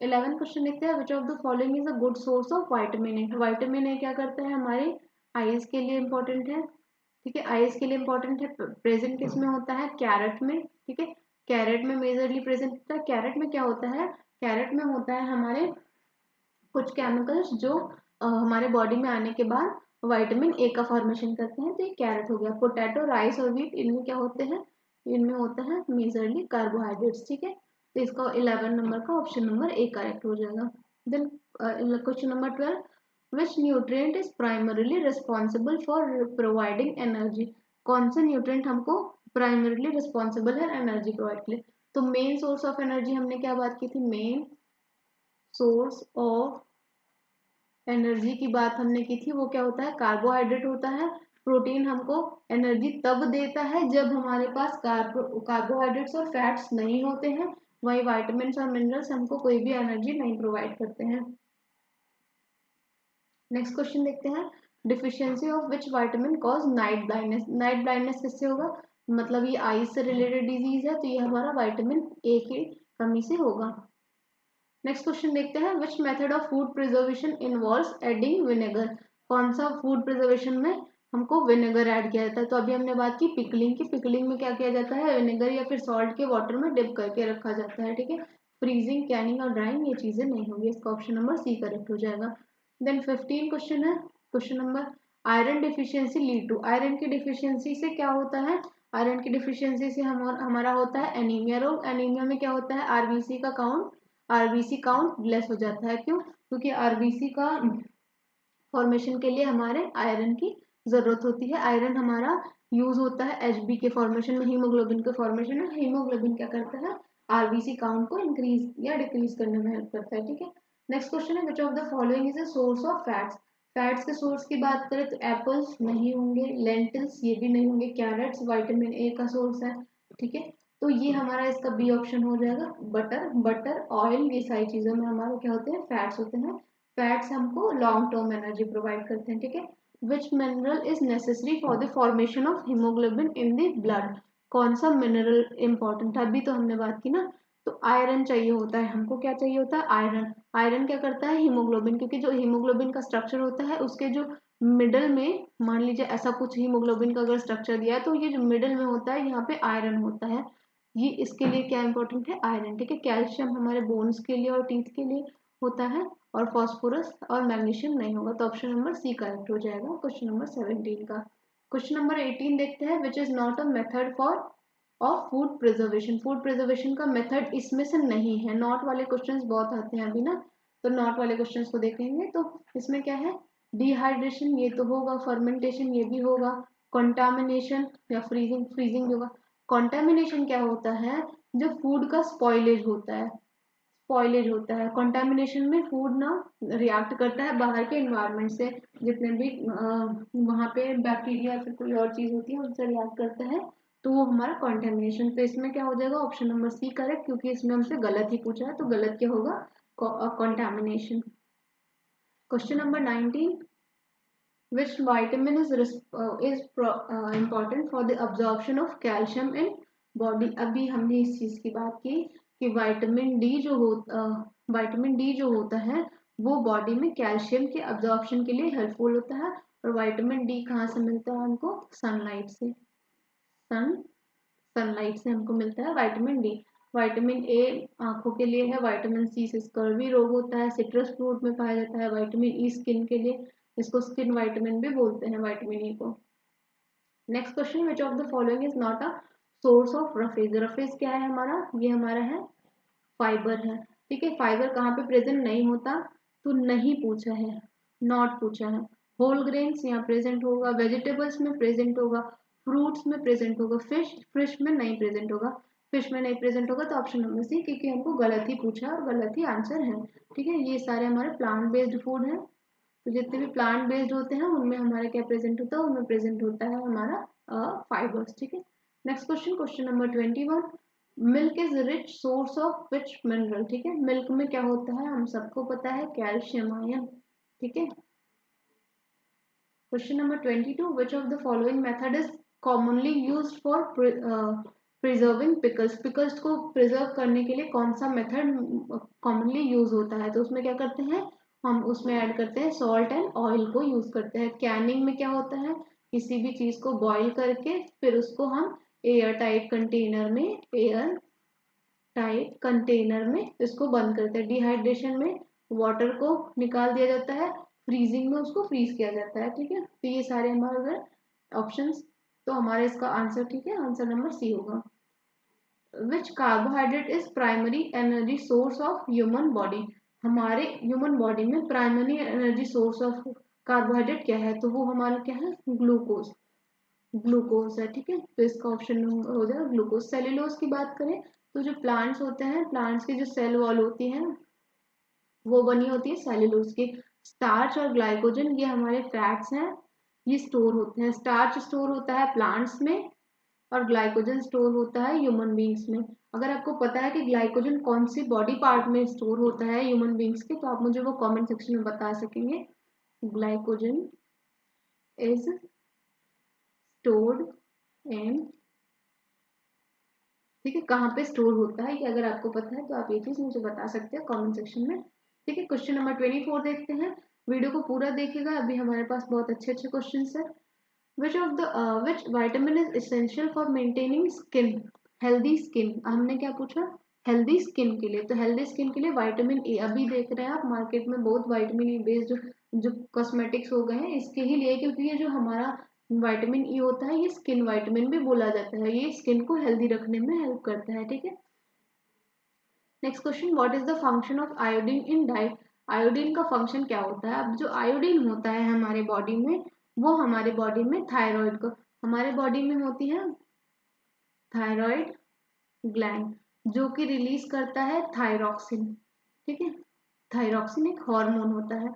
11 क्वेश्चन देखते हैं, which of the following is a good source of vitamin A. Vitamin A क्या करता है, हमारे आईज के लिए इंपॉर्टेंट है। ठीक है, आईज के लिए इंपॉर्टेंट है। प्रेजेंट किस में होता है, कैरेट में। ठीक है, कैरेट में मेजरली प्रेजेंट होता है। कैरेट में क्या होता है, कैरेट में होता है हमारे कुछ केमिकल्स जो हमारे बॉडी में आने के बाद विटामिन ए का फॉर्मेशन करते हैं। तो ये कैरेट हो गया। पोटैटो, राइस और व्हीट, इनमें क्या होते हैं, इनमें होता है मेजरली कार्बोहाइड्रेट्स। ठीक है, तो इसका 11 नंबर का ऑप्शन नंबर ए करेक्ट हो जाएगा। Then question number 12, which nutrient is primarily responsible for providing energy. कौन सा न्यूट्रिएंट हमको प्राइमरीली रिस्पॉन्सिबल है एनर्जी प्रोवाइड के लिए। तो मेन सोर्स ऑफ एनर्जी हमने क्या बात की थी, मेन सोर्स ऑफ एनर्जी की बात हमने की थी, वो क्या होता है, कार्बोहाइड्रेट होता है। प्रोटीन हमको एनर्जी तब देता है जब हमारे पास कार्बोहाइड्रेट्स और फैट्स नहीं होते हैं। वही विटामिन और मिनरल्स हमको कोई भी एनर्जी नहीं प्रोवाइड करते हैं। नेक्स्ट क्वेश्चन देखते हैं, deficiency of which vitamin cause night blindness. Night blindness किससे होगा, मतलब ये आईज से रिलेटेड डिजीज है, तो ये हमारा विटामिन ए की कमी से होगा। नेक्स्ट क्वेश्चन देखते हैं, which method of food preservation involves adding vinegar. कौन सा फूड प्रिजर्वेशन में हमको विनेगर ऐड किया जाता है। तो अभी हमने बात की पिकलिंग की। पिकलिंग में क्या किया जाता है, विनेगर या फिर सॉल्ट के वाटर में डिप करके रखा जाता है। ठीक है, फ्रीजिंग, कैनिंग और ड्राइंग ये चीजें नहीं होंगी। इसका ऑप्शन नंबर सी करेक्ट हो जाएगा। देन 15 क्वेश्चन है, question number, iron deficiency lead to. Iron की डिफिशियंसी से क्या होता है, आयरन की डिफिशियंसी से हमारा होता है एनीमिया रोग। एनीमिया में क्या होता है, आरबीसी का काउंट, आरबीसी काउंट लेस हो जाता है। क्यों, क्योंकि आरबीसी का फॉर्मेशन के लिए हमारे आयरन की जरूरत होती है। आयरन हमारा यूज होता है एचबी के फॉर्मेशन में, हीमोग्लोबिन के फॉर्मेशन में। हीमोग्लोबिन क्या करता है, आरबीसी काउंट को इंक्रीज या डिक्रीज करने में हेल्प करता है। ठीक है, नेक्स्ट क्वेश्चन है, विच of the following is a source of fats. Fats के सोर्स की बात करें तो एप्पल्स नहीं होंगे, लेंटिल्स ये भी नहीं होंगे, कैरेट्स विटामिन ए का सोर्स है। ठीक है, तो ये हमारा इसका बी ऑप्शन हो जाएगा। बटर, बटर, ऑयल, ये सारी चीजों में हमारे क्या होते हैं, फैट्स होते हैं। फैट्स हमको लॉन्ग टर्म एनर्जी प्रोवाइड करते हैं। ठीक है, विच mineral is necessary for the formation of haemoglobin in the blood. कौन सा मिनरल इंपॉर्टेंट है, अभी तो हमने बात की ना। तो आयरन चाहिए होता है हमको, क्या चाहिए होता है, आयरन। आयरन क्या करता है, हीमोग्लोबिन, क्योंकि जो हीमोग्लोबिन का स्ट्रक्चर होता है उसके जो मिडल में, मान लीजिए ऐसा कुछ हीमोग्लोबिन का अगर स्ट्रक्चर दिया है, तो ये जो मिडल में होता है यहाँ पे आयरन होता है। ये इसके लिए क्या इंपॉर्टेंट है, आयरन। ठीक है, कैल्शियम हमारे बोन्स के लिए और टीथ के लिए होता है, और फास्फोरस और मैग्नीशियम नहीं होगा। तो ऑप्शन नंबर सी करेक्ट हो जाएगा क्वेश्चन नंबर 17 का। क्वेश्चन नंबर 18 देखते हैं, which is not a method for of food preservation. Food preservation का मेथड इसमें से नहीं है। नॉट वाले क्वेश्चंस बहुत आते हैं अभी ना, तो नॉट वाले क्वेश्चंस को देखेंगे। तो इसमें क्या है, डिहाइड्रेशन ये तो होगा, फर्मेंटेशन ये भी होगा, कंटामिनेशन या फ्रीजिंग, फ्रीजिंग भी होगा। कंटामिनेशन क्या होता है, जब फूड का स्पॉइलेज होता है, स्पॉइलेज होता है। कंटामिनेशन में फूड ना रिएक्ट करता है बाहर के एनवायरनमेंट से, जितने भी वहाँ पे बैक्टीरिया या फिर कोई और चीज होती है उनसे रिएक्ट करता है, तो वो हमारा कंटामिनेशन। तो इसमें क्या हो जाएगा, ऑप्शन नंबर सी करेक्ट, क्योंकि इसमें हमसे गलत ही पूछा है, तो गलत क्या होगा, contamination. Question number 19, which vitamin is important for the absorption of calcium in body। अभी हमने इस चीज की बात की कि विटामिन डी जो होता है वो बॉडी में कैल्शियम के अब्जॉर्प्शन के लिए हेल्पफुल होता है। और विटामिन डी कहाँ से मिलता है हमको, सनलाइट से। सनलाइट से हमको मिलता है विटामिन डी। विटामिन ए आंखों के लिए है, विटामिन सी से स्कर्वी रोग होता है, सिट्रस फ्रूट में पाया जाता है। विटामिन ई स्किन के लिए, इसको स्किन विटामिन भी बोलते हैं, विटामिन ई को। Next question, which of the following is not a source of roughage. Roughage क्या है हमारा, ये हमारा है फाइबर है। ठीक है, फाइबर कहाँ पे प्रेजेंट नहीं होता, तो नहीं पूछा है, नॉट पूछा है। होल ग्रेन्स यहाँ प्रेजेंट होगा, वेजिटेबल्स में प्रेजेंट होगा, फ्रूट्स में प्रेजेंट होगा, फिश में नहीं प्रेजेंट होगा। फिश में नहीं प्रेजेंट होगा तो ऑप्शन नंबर सी, क्योंकि हमको गलत ही पूछा और गलत ही आंसर है। ठीक है, ये सारे हमारे प्लांट बेस्ड फूड है। तो जितने भी प्लांट बेस्ड होते हैं उनमें हमारा क्या प्रेजेंट होता है, उनमें प्रेजेंट होता है हमारा फाइबर्स। ठीक है, next question, question number 21। Milk is rich source of which mineral. ठीक है, मिल्क में क्या होता है हम सबको पता है, कैल्शियम आयन। ठीक है, question number 22। Which of the following method is commonly used for preserving pickles. Pickles को प्रिजर्व करने के लिए कौन सा मेथड कॉमनली यूज होता है? तो उसमें क्या करते हैं, हम उसमें ऐड करते हैं सॉल्ट एंड ऑयल को यूज करते हैं। कैनिंग में क्या होता है, किसी भी चीज को बॉईल करके फिर उसको हम एयर टाइट कंटेनर में इसको बंद करते हैं। डिहाइड्रेशन में वाटर को निकाल दिया जाता है, फ्रीजिंग में उसको फ्रीज किया जाता है। ठीक है, तो ये सारे हमारे ऑप्शंस, तो हमारे इसका आंसर, ठीक है, आंसर नंबर सी होगा। Which carbohydrate is primary energy source of human body. हमारे ह्यूमन बॉडी में primary energy source of carbohydrate क्या है? तो वो हमारा क्या है, ग्लूकोज। ग्लूकोज है। ठीक है, तो इसका ऑप्शन हो जाएगा ग्लूकोज। सेल्यूलोज की बात करें तो जो प्लांट्स होते हैं, प्लांट्स की जो सेल वॉल होती है वो बनी होती है सेल्यूलोज की। स्टार्च और ग्लाइकोजन ये हमारे फैट्स हैं, ये स्टोर होते हैं। स्टार्च स्टोर होता है प्लांट्स में और ग्लाइकोजन स्टोर होता है ह्यूमन बींग्स में। अगर आपको पता है कि ग्लाइकोजन कौन सी बॉडी पार्ट में स्टोर होता है ह्यूमन बींग्स के, तो आप मुझे वो कमेंट सेक्शन में बता सकेंगे। ग्लाइकोजन इज स्टोर्ड इन, ठीक है, कहाँ पे स्टोर होता है, ये अगर आपको पता है तो आप ये चीज मुझे बता सकते हैं कमेंट सेक्शन में। ठीक है, क्वेश्चन नंबर 24 देखते हैं। वीडियो को पूरा देखिएगा, अभी हमारे पास बहुत अच्छे अच्छे क्वेश्चन है। Which vitamin is essential for maintaining skin, healthy skin. हमने क्या पूछा, हेल्दी स्किन के लिए। तो हेल्दी स्किन के लिए विटामिन ए। अभी देख रहे हैं आप मार्केट में बहुत विटामिन ई बेस्ड जो कॉस्मेटिक्स हो गए हैं इसके ही लिए, क्योंकि ये जो हमारा विटामिन ई होता है ये स्किन विटामिन भी बोला जाता है, ये स्किन को हेल्दी रखने में हेल्प करता है। ठीक है, next question, what is the function of iodine in diet. Iodine का फंक्शन क्या होता है? अब जो आयोडीन होता है हमारे बॉडी में, वो हमारे बॉडी में थायराइड को, हमारे बॉडी में होती है थायराइड ग्लैंड, जो कि रिलीज करता है थायरॉक्सिन। ठीक है, थायरॉक्सिन एक हार्मोन होता है।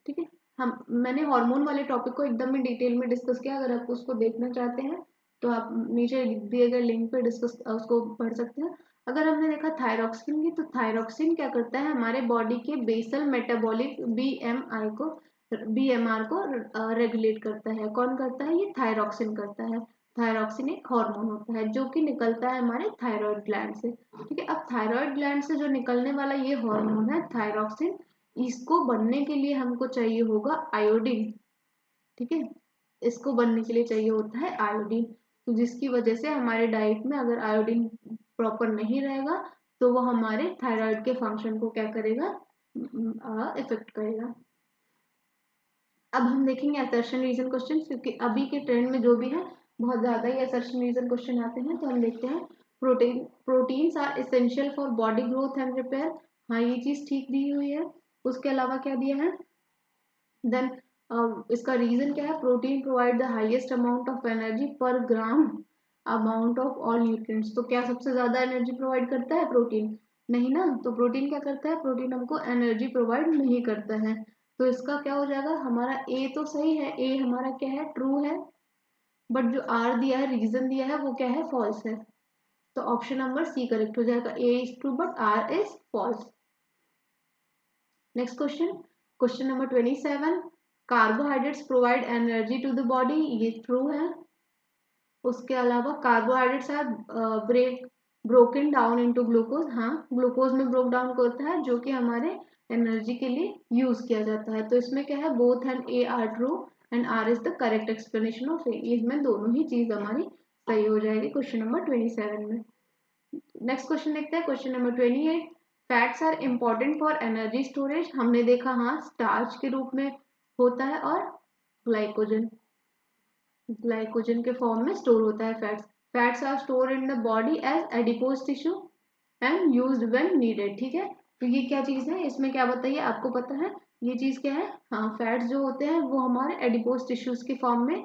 ठीक है, हम मैंने हार्मोन वाले टॉपिक को एकदम में डिटेल में डिस्कस किया, अगर आप उसको देखना चाहते हैं तो आप नीचे दिए गए लिंक पे डिस्कस उसको पढ़ सकते हैं। अगर हमने देखा थायरॉक्सिन की, तो थायरॉक्सिन क्या करता है, हमारे बॉडी के बेसल मेटाबॉलिक बीएमआर को रेगुलेट करता है। कौन करता है? ये थायरॉक्सिन करता है। थायरॉक्सिन एक हार्मोन होता है जो कि निकलता है हमारे थायराइड ग्लैंड से। ठीक है, अब थायराइड ग्लैंड से जो निकलने वाला ये हार्मोन है थायरॉक्सिन, इसको बनने के लिए हमको चाहिए होगा आयोडीन। ठीक है, इसको बनने के लिए चाहिए होता है आयोडीन। तो जिसकी वजह से हमारे डाइट में अगर आयोडीन प्रॉपर नहीं रहेगा तो वो हमारे थायराइड के फंक्शन को क्या करेगा, इफेक्ट करेगा। अब हम देखेंगे असर्शन रीजन क्वेश्चन, क्योंकि अभी के ट्रेंड में जो भी है बहुत ज्यादा ही असर्शन रीजन क्वेश्चन आते हैं। तो हम देखते हैं, proteins are essential for body growth and repair. हाँ, ये चीज ठीक दी हुई है। उसके अलावा क्या दिया है, देन इसका रीजन क्या है, protein provide the highest amount of energy पर ग्राम अमाउंट ऑफ ऑल न्यूट्रिएंट्स। तो क्या सबसे ज्यादा एनर्जी प्रोवाइड करता है प्रोटीन? नहीं ना, तो प्रोटीन क्या करता है, प्रोटीन हमको एनर्जी प्रोवाइड नहीं करता है। तो इसका क्या हो जाएगा, हमारा ए तो सही है, ए हमारा क्या है, ट्रू है, बट जो आर दिया है, रीजन दिया है, वो क्या है, फॉल्स है। तो ऑप्शन नंबर सी करेक्ट हो जाएगा, A is true but R is false. Next question, question number 27। Carbohydrates provide energy to the body, ये ट्रू है। उसके अलावा carbohydrates are broken down into glucose. हाँ, ग्लूकोज में ब्रोक डाउन होता है जो कि हमारे एनर्जी के लिए यूज किया जाता है। तो इसमें क्या है, both and A are true and R is the correct explanation of A. इसमें दोनों ही चीज हमारी सही हो जाएगी क्वेश्चन नंबर 27 में। नेक्स्ट क्वेश्चन देखते हैं, question number 28। Fats are important for energy storage. हमने देखा हाँ, स्टार्च के रूप में होता है और ग्लाइकोजन, ग्लाइकोजन के फॉर्म में स्टोर होता है fats. Fats are store in the body as adipose tissue and used when needed. ठीक है, तो ये क्या चीज है, इसमें क्या बताइए, आपको पता है ये चीज क्या है, हाँ फैट्स जो होते हैं वो हमारे एडिपोज टिश्यूज के फॉर्म में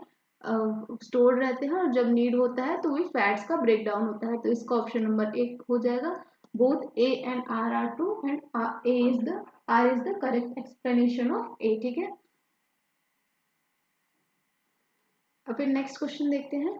स्टोर रहते हैं, और जब नीड होता है तो वही फैट्स का ब्रेक डाउन होता है। तो इसका ऑप्शन नंबर 1 हो जाएगा। Both A and R are true and R is the correct explanation of A. ठीक है, अब फिर नेक्स्ट क्वेश्चन देखते हैं।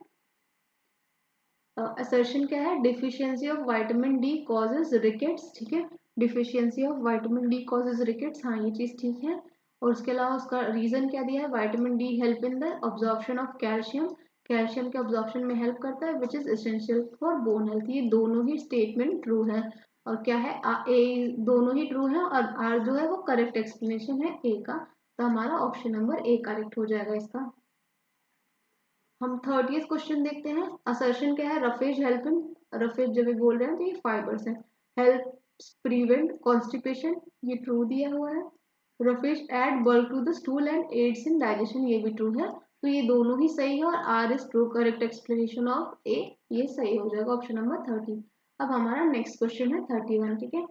असर्शन क्या है, deficiency of vitamin D causes rickets. ठीक है, deficiency of vitamin D causes rickets, हाँ ये चीज ठीक है। और उसके अलावा उसका रीजन क्या दिया है, vitamin D help in the absorption of calcium, calcium के ऑब्जॉर्प्शन में हेल्प करता है, which is essential for bone health. ये दोनों ही स्टेटमेंट ट्रू है। और क्या है, ए दोनों ही ट्रू है, और आर जो है वो करेक्ट एक्सप्लेनेशन है ए का। तो हमारा ऑप्शन नंबर ए करेक्ट हो जाएगा इसका। हम 30th क्वेश्चन देखते हैं। असर्शन क्या है, रफेज हेल्प इन, रफेज जब भी बोल रहे हैं तो ये फाइबर्स है, हेल्प प्रिवेंट कॉन्स्टिपेशन, ये ट्रू दिया हुआ है। Roughage add bulk to the stool and aids in digestion, ये भी ट्रू है। तो ये दोनों ही सही है, और R is true correct explanation of A, ये सही हो जाएगा ऑप्शन नंबर 30। अब हमारा नेक्स्ट क्वेश्चन है 31। ठीक है,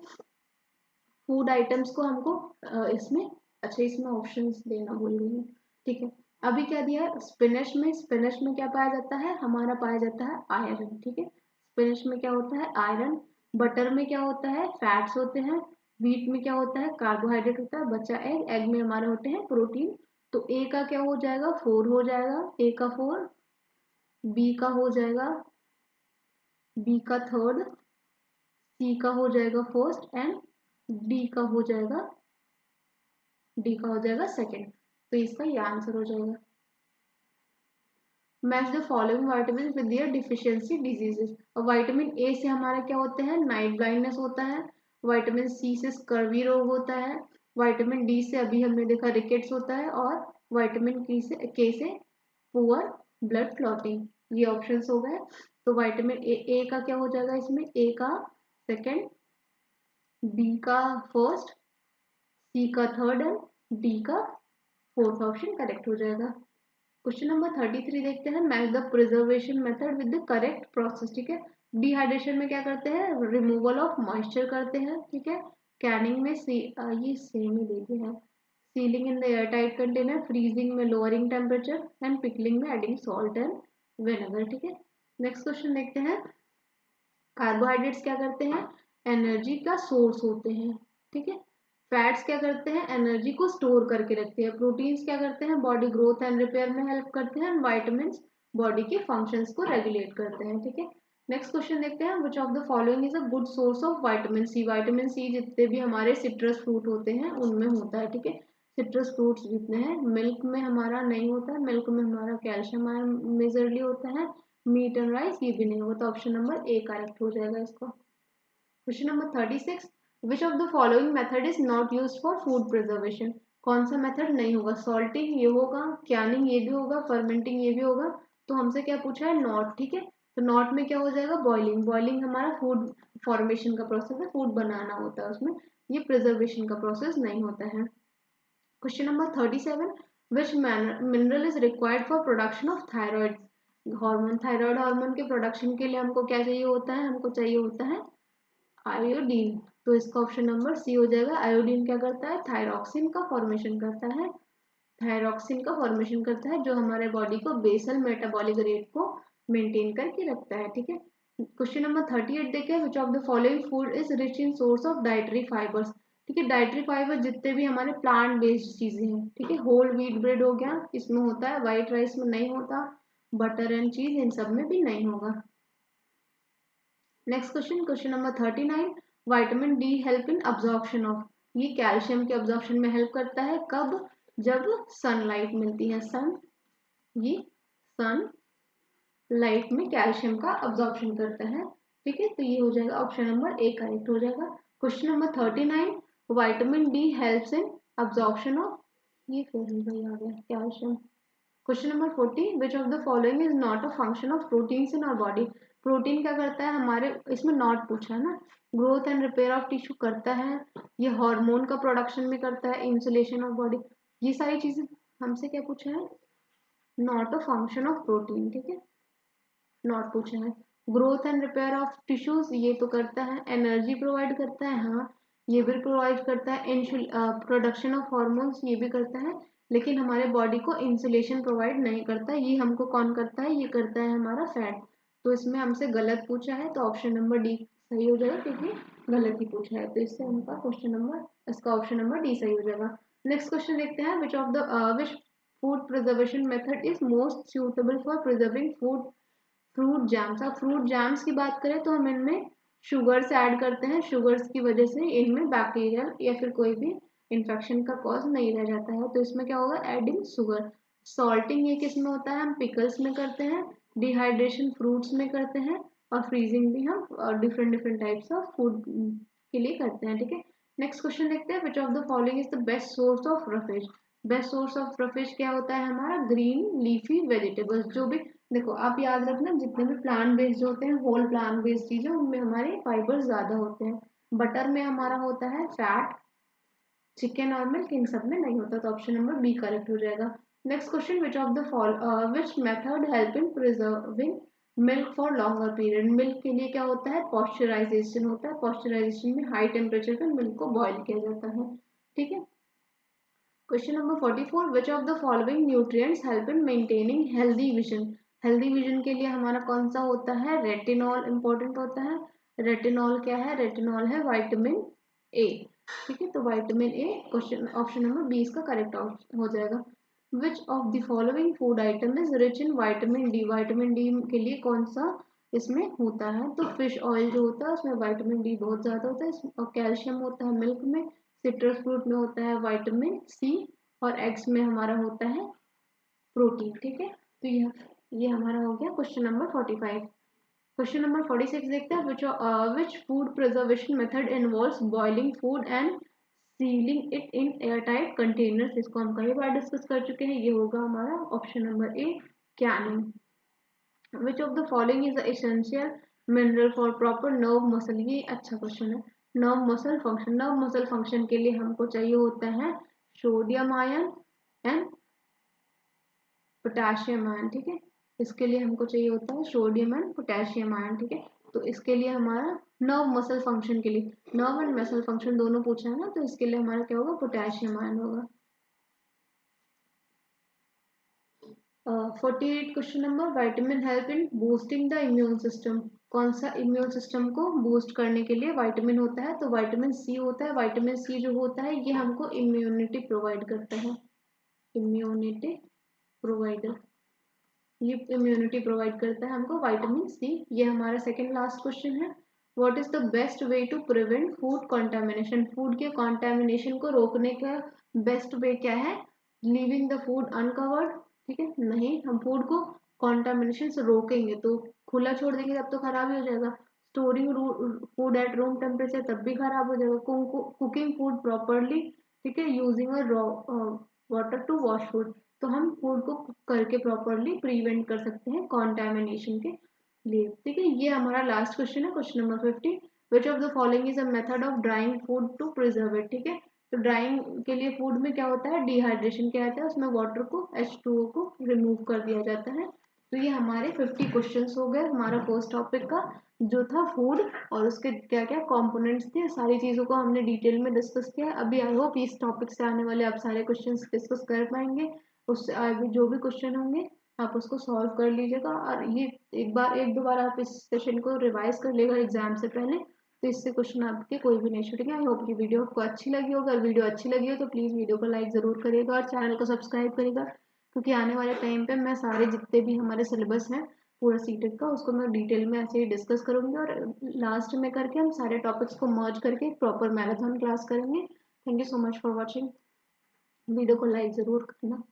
फूड आइटम्स को हमको इसमें, अच्छा इसमें ऑप्शंस देना भूल गई हूँ। ठीक है, अभी क्या दिया है, स्पिनच में, स्पिनच में क्या पाया जाता है, हमारा पाया जाता है आयरन। ठीक है, स्पिनच में क्या होता है, आयरन। बटर में क्या होता है, फैट्स होते हैं। व्हीट में क्या होता है, कार्बोहाइड्रेट होता है। बचा एग, एग में हमारे होते हैं प्रोटीन। तो ए का क्या हो जाएगा, 4 हो जाएगा, ए का 4। बी का हो जाएगा, बी का 3rd, सी का हो जाएगा 1st, एंड डी का हो जाएगा, डी का हो जाएगा 2nd। तो इसका ये आंसर हो जाएगा। Match the following vitamin with their deficiency diseases. और विटामिन ए से हमारा क्या होता है, नाइट ब्लाइंडनेस होता है। विटामिन सी से स्कर्वी रोग होता है। विटामिन डी से अभी हमने देखा रिकेट्स होता है। और विटामिन के से पुअर ब्लड क्लॉटिंग। ये ऑप्शंस हो गए। तो विटामिन ए का क्या हो जाएगा इसमें, ए का 2nd, बी का 1st, सी का 3rd, एंड डी का 4th ऑप्शन करेक्ट हो जाएगा। क्वेश्चन नंबर 33 देखते हैं। Match the preservation method with the correct process. ठीक है, डिहाइड्रेशन में क्या करते हैं, रिमूवल ऑफ मॉइस्चर करते हैं। ठीक है, कैनिंग में ये सेम ही देते हैं। Ceiling in the air tight container, freezing में लोअरिंग टेम्परेचर, एंड पिकलिंग में एडिंग सॉल्ट एंड विनेगर। ठीक है, नेक्स्ट क्वेश्चन देखते हैं। कार्बोहाइड्रेट्स क्या करते हैं, एनर्जी का सोर्स होते हैं। ठीक है, फैट्स क्या करते हैं, एनर्जी को स्टोर करके रखते हैं। प्रोटीन्स क्या करते हैं, बॉडी ग्रोथ एंड रिपेयर में हेल्प करते हैं। विटामिन बॉडी के फंक्शंस को रेगुलेट करते हैं। ठीक है, नेक्स्ट क्वेश्चन देखते हैं। Which of the following is a good source of vitamin C. Vitamin C जितने भी हमारे सिट्रस फ्रूट होते हैं उनमें होता है। ठीक है, सिट्रस फ्रूट्स जितने हैं, मिल्क में हमारा नहीं होता है, मिल्क में हमारा कैल्शियम आयन मेजरली होता है। मीट एंड राइस ये भी नहीं होता। ऑप्शन नंबर ए करेक्ट हो जाएगा इसका। Question number 36। Which of the following method is not use for food preservation. कौन सा मेथड नहीं होगा, सॉल्टिंग ये होगा, कैनिंग ये भी होगा, फर्मेंटिंग ये भी होगा। तो हमसे क्या पूछा है, नॉट। ठीक है, तो नॉट में क्या हो जाएगा, बॉइलिंग। बॉइलिंग हमारा फूड फॉर्मेशन का प्रोसेस है, फूड बनाना होता है उसमें, ये प्रिजर्वेशन का प्रोसेस नहीं होता है। Question number 37। Which mineral is required for production of thyroid hormone. Thyroid hormone के प्रोडक्शन के लिए हमको क्या चाहिए होता है, हमको चाहिए होता है आयोडीन। तो इसका ऑप्शन नंबर सी हो जाएगा। आयोडीन क्या करता है, थायरॉक्सिन का फॉर्मेशन करता है। थायरॉक्सिन का फॉर्मेशन करता है जो हमारे बॉडी को बेसल मेटाबॉलिक रेट को मेंटेन करके रखता है। ठीक है, क्वेश्चन नंबर 38 देखें। विच of the following food is rich in source of dietary fibres. ठीक है, डाइटरी फाइबर जितने भी हमारे प्लांट बेस्ड चीजें हैं। ठीक है, होल व्हीट ब्रेड हो गया, इसमें होता है, व्हाइट राइस में नहीं होता, बटर एंड चीज इन सब में भी नहीं होगा। Next question, question number 39। Vitamin D help in absorption of. ये कैल्शियम के अब्जॉर्प्शन में हेल्प करता है, कब, जब सनलाइट मिलती है, ये सन लाइट में कैल्शियम का अब्जॉर्प्शन करता है। ठीक है, तो ये हो जाएगा ऑप्शन नंबर ए करेक्ट हो जाएगा। Question number 39। Vitamin D helps in absorption of, ये फिर वही आ गया calcium. Question number 40। Which of the following is not a function of proteins in our body. Protein क्या करता है हमारे, इसमें नॉट पूछा है ना। Growth and repair of tissue करता है, ये हार्मोन का प्रोडक्शन में करता है, इंसुलेशन ऑफ बॉडी, ये सारी चीजें हमसे क्या पूछा है, not a function of protein. ठीक है, नॉट पूछा है। Growth and repair of tissues ये तो करता है, एनर्जी प्रोवाइड करता है हाँ, ये भी प्रोवाइड करता है। प्रोडक्शन ऑफ हॉर्मोन्स ये भी करता है, लेकिन हमारे बॉडी को इंसुलेशन प्रोवाइड नहीं करता। ये हमको कौन करता है? ये करता है हमारा फैट। तो इसमें हमसे गलत पूछा है, तो ऑप्शन नंबर डी सही हो जाएगा, क्योंकि गलत ही पूछा है। तो इससे हमका इसका ऑप्शन नंबर डी सही हो जाएगा। नेक्स्ट क्वेश्चन देखते हैं, which food preservation method is most suitable for preserving fruit jams. अब फ्रूट जैम्स की बात करें तो हम इनमें शुगर्स ऐड करते हैं। शुगर्स की वजह से इनमें बैक्टीरियल या फिर कोई भी इन्फेक्शन का कॉज नहीं रह जाता है। तो इसमें क्या होगा? Adding sugar. सॉल्टिंग ये किस में होता है? हम पिकल्स में करते हैं। डिहाइड्रेशन फ्रूट्स में करते हैं। और फ्रीजिंग भी हम different different types of food के लिए करते हैं। ठीक है, नेक्स्ट क्वेश्चन देखते हैं, which of the following is the best source of roughage. Best source of roughage क्या होता है? हमारा ग्रीन लीफी वेजिटेबल्स। जो भी, देखो आप याद रखना, जितने भी प्लांट बेस्ड होते हैं, होल प्लांट बेस्ड चीजें, उनमें हमारे फाइबर ज्यादा होते हैं। बटर में हमारा होता है फैट, चिकन और मिल्क इन सब में नहीं होता। तो ऑप्शन नंबर बी करेक्ट हो जाएगा। Next question, which method help in preserving milk for longer period. Milk के लिए क्या होता है? पॉस्चराइजेशन होता है। पॉस्चराइजेशन में हाई टेम्परेचर पे मिल्क को बॉयल किया जाता है। ठीक है, question number 44, which of the following nutrients help in maintaining healthy vision. Healthy vision के लिए हमारा कौन सा होता है? रेटिनॉल इंपॉर्टेंट होता है। रेटिनॉल क्या है? रेटिनॉल है विटामिन ए। ठीक है, तो vitamin A question option number 20 का करेक्ट हो जाएगा। विच of the following food item is rich in vitamin D. Vitamin D के लिए कौन सा इसमें होता है? तो फिश ऑयल जो होता है उसमें विटामिन डी बहुत ज्यादा होता है, और कैल्शियम होता है मिल्क में। सिट्रस फ्रूट में होता है विटामिन सी, और एग्स में हमारा होता है प्रोटीन। ठीक है, तो ये हमारा हो गया क्वेश्चन नंबर 45। क्वेश्चन नंबर 46 देखते हैं, which food preservation method involves boiling food and ceiling it in airtight containers. इसको हम कई बार डिस्कस कर चुके हैं। ये होगा हमारा option number A, Canning. Which of the following is essential mineral for proper nerve muscle. ये अच्छा क्वेश्चन है। Nerve muscle function, nerve muscle function के लिए हमको चाहिए होता है sodium ion and potassium ion. ठीक है, इसके लिए हमको चाहिए होता है सोडियम एंड पोटेशियम आयन। ठीक है, तो इसके लिए हमारा नर्व मसल फंक्शन के लिए, नर्व एंड मसल फंक्शन दोनों पूछा है ना, तो इसके लिए हमारा क्या होगा? पोटेशियम आयन होगा। 48 question number, vitamin help in boosting the immune system. कौन सा इम्यून सिस्टम को बूस्ट करने के लिए विटामिन होता है? तो विटामिन सी होता है। विटामिन सी जो होता है ये हमको इम्यूनिटी प्रोवाइड करता है। इम्यूनिटी प्रोवाइडर, ये इम्यूनिटी प्रोवाइड करता है हमको विटामिन सी। ये हमारा सेकंड लास्ट क्वेश्चन है, what is the best way to prevent food contamination. Food के कंटामिनेशन को रोकने का बेस्ट वे क्या है? Leaving the food uncovered. ठीक है, नहीं, हम फूड को कंटामिनेशन से रोकेंगे तो खुला छोड़ देंगे तब तो खराब ही हो जाएगा। Storing food at room temperature, तब भी खराब हो जाएगा। कुकिंग फूड प्रॉपरली, ठीक है, using a raw water to wash food. तो हम फूड को कुक करके प्रॉपरली प्रिवेंट कर सकते हैं कॉन्टेमिनेशन के लिए। ठीक है, ये हमारा लास्ट क्वेश्चन है, question number 50, which of the following is a method of drying food to preserve it. ठीक है, तो ड्राइंग के लिए फूड में क्या होता है? डिहाइड्रेशन क्या होता है? उसमें वाटर को, H2O को रिमूव कर दिया जाता है। तो ये हमारे 50 क्वेश्चंस हो गए हमारा फर्स्ट टॉपिक का, जो था फूड, और उसके क्या क्या कंपोनेंट्स थे, सारी चीज़ों को हमने डिटेल में डिस्कस किया। अभी आई होप इस टॉपिक से आने वाले आप सारे क्वेश्चंस डिस्कस कर पाएंगे। उससे आगे जो भी क्वेश्चन होंगे आप उसको सॉल्व कर लीजिएगा, और ये एक दो बार आप इस सेशन को रिवाइज कर लेगा एग्जाम से पहले, तो इससे क्वेश्चन आपके कोई भी नहीं छूटेंगे। आई होप ये वीडियो आपको अच्छी लगी होगा। अगर वीडियो अच्छी लगी हो तो प्लीज़ वीडियो को लाइक ज़रूर करिएगा और चैनल को सब्सक्राइब करिएगा, क्योंकि आने वाले टाइम पे मैं सारे जितने भी हमारे सिलेबस हैं पूरा सीटेट का, उसको मैं डिटेल में ऐसे ही डिस्कस करूँगी, और लास्ट में करके हम सारे टॉपिक्स को मर्ज करके एक प्रॉपर मैराथन क्लास करेंगे। Thank you so much for watching. Video को लाइक ज़रूर करना।